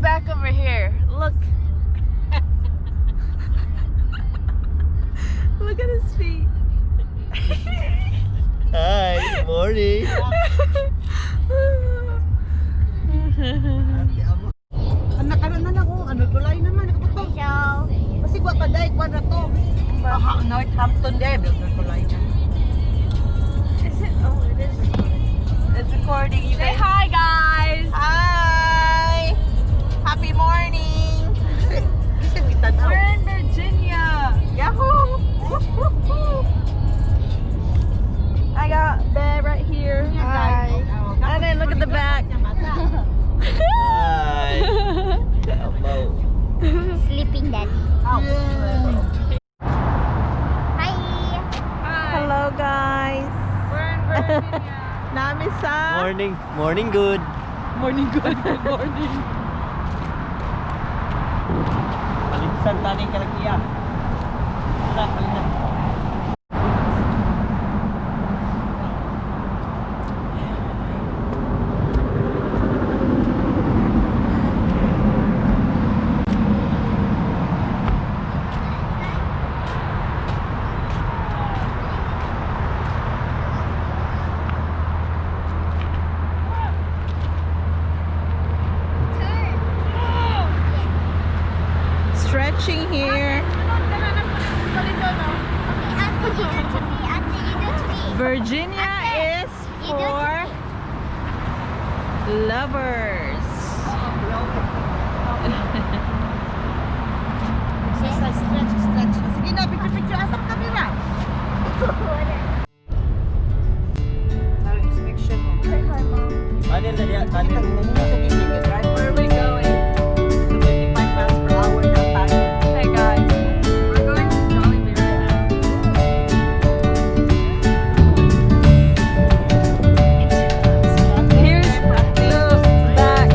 back over here. Look. Look at his feet. Hi, good morning. Nakaroon na ako, tulay naman ako to. Kasi gwa pa dahil kwa na to. Northampton there, tulay na. Is it? Oh, it is. It's recording. You say hi, guys. Hi! Happy morning! We're in Virginia. Yahoo! I got bed right here. Hi. And then look at the back. Hi. Hello. Sleeping daddy. Hi. Hello, guys. We're in Virginia. Namin sa Morning. Morning good. Morning good. Good morning. Palinsan taning kalakiya. Wala, palinsan. Stretching here. Virginia is for lovers. Stretch. Sige na, picture asap camera. Inspection mo. Kanin na diya, kanin. Where are we going? 25 miles per hour na tayo. Hey guys, we're going to Jollibee right now. Here's the back.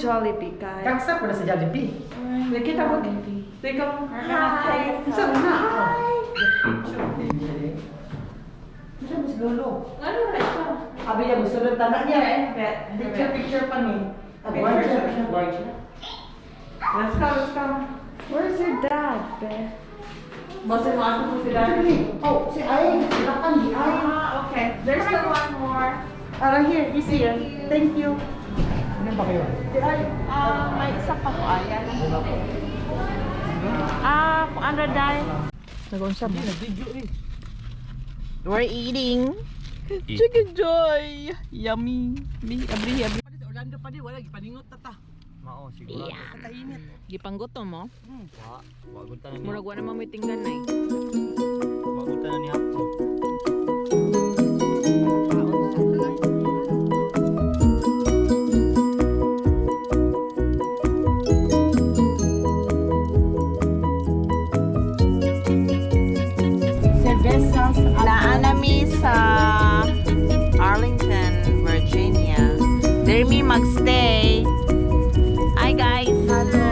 Jollibee, guys. Kaksa pala sa Jollibee. Kita mo. Ikaw. Hi. Isa mo na. Isa mo si Lolo. Ano na ito? Abi niya, gusto rin tanak niya. Picture pa ni. Gorge. Let's go. Where's your dad, Beth? Basta mo ako po sila. Oh, si Ay. Silakan di Ay. Okay. There's still one more. Here, you see her. Thank you. Ano ba kayo? Si Ay. May isa pa po, ayan. Kung ano dahil. Nag-unsap mo. We're eating Chicken Joy. Yummy. Abri. Sa Orlando pa di, wala. Gipaningot na ta. Mao siguro. Katainit. Gipanggoto mo? Wag ta na ni. Murag wala naman may tinggan na eh. Wag ta na ni Hapto. Cervezas. Naanami sa Arlington, Virginia. There me magstay. Hi guys. Hello.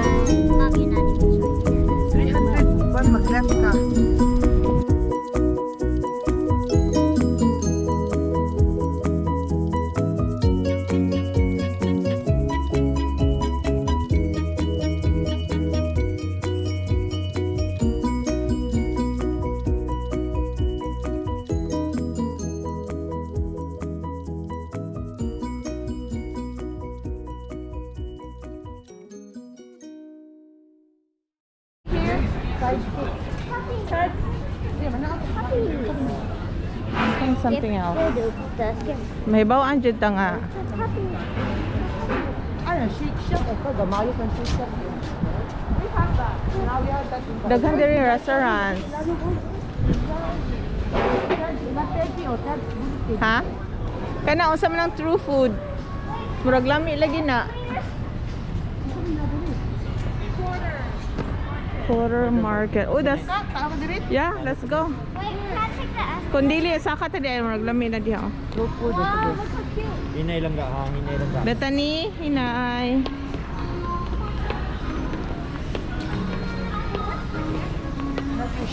300. Buwan mag-left ka. Something else. May bawaan dyan ta nga. Ano, shake shack. Ito, gamayos ang shake shack. Daghan diri restaurants. Ha? Kana unsa man ang true food? Murag lami lagi na. Quarter market. Oh, that's yeah. Let's go. Wait, can I take the ass? Kundili sa ka tadi murag lami na diha. True food. Wow, look so cute. Hinay lang ga, hinay lang ga. Bethany, hinay.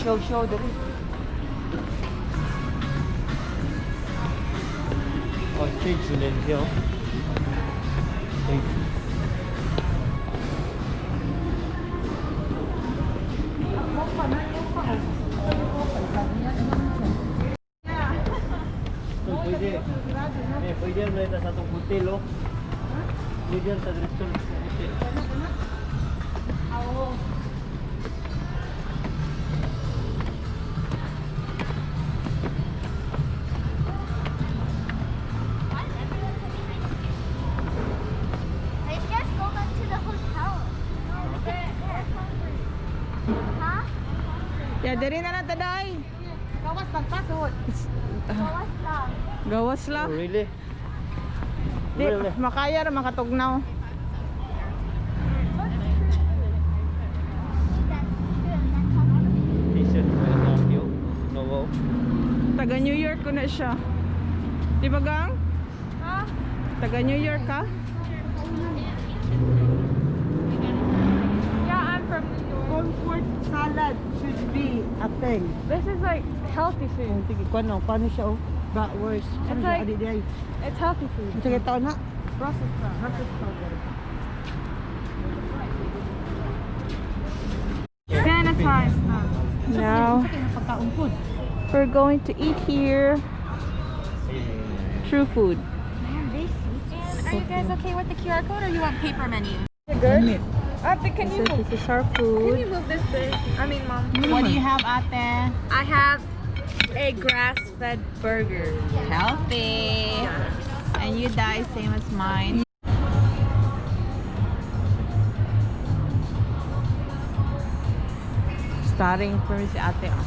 Show dali. Oh, change to then hill. So, pwede rin sa itong hotel, oh. Pwede rin sa restaurant sa hotel. Let's just go back to the hotel. Huh? Yeah, diri na na taday. Kawas pagpasok. What's that? Gawas Oh, la. really? Di, Really? makaya ra makatugnaw. T-shirt, thank you. No, wow. Taga New York ko na siya. Di ba gang? Huh? Taga New York ka? Yeah, I'm from New York. Comfort salad should be a thing. This is like healthy food. Sige, paano siya, oh? Bratwurst. Ano It's siya, like- adi di ay? It's healthy food. Sige, taon na. Brussels sprouts. Sanitize now. Now Pagkaumpod. we're going to eat here. True food. Man, they see. And are you guys okay with the QR code or you want paper menu? Good? Ate, can you This is our can food. you move this bit? I mean, Mom. What do you have, ate? I have a grass-fed burger. Healthy. And you die same as mine. Starting from si ate. Oh.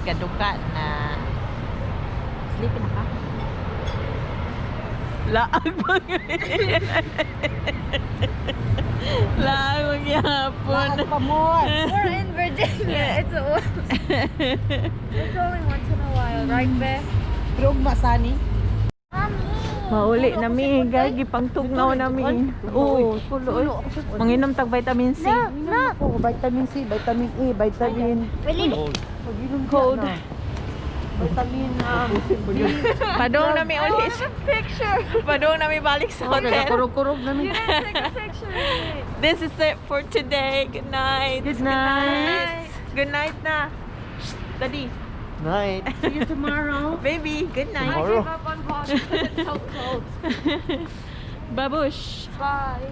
Gaduka na. Sleepy na ka? Laag Laag magyapon. We're in Virginia. It's only once in a while, right, Beth? Pero masani. Mommy. Mauli nami, guys. Gipangtugnaw nami. Oo, pulo. Manginom tag vitamin C. Ako, vitamin C, vitamin E, vitamin Cold. Cold. vitamin Padong nami uli. Picture. Padong nami balik sa hotel. kurog-kurog namin. This is it for today. Good night. Good night. Good night na. Shh, Daddy. Night. See you tomorrow. Baby, good night. Tomorrow. Up on water. It's so cold. Babush. Bye.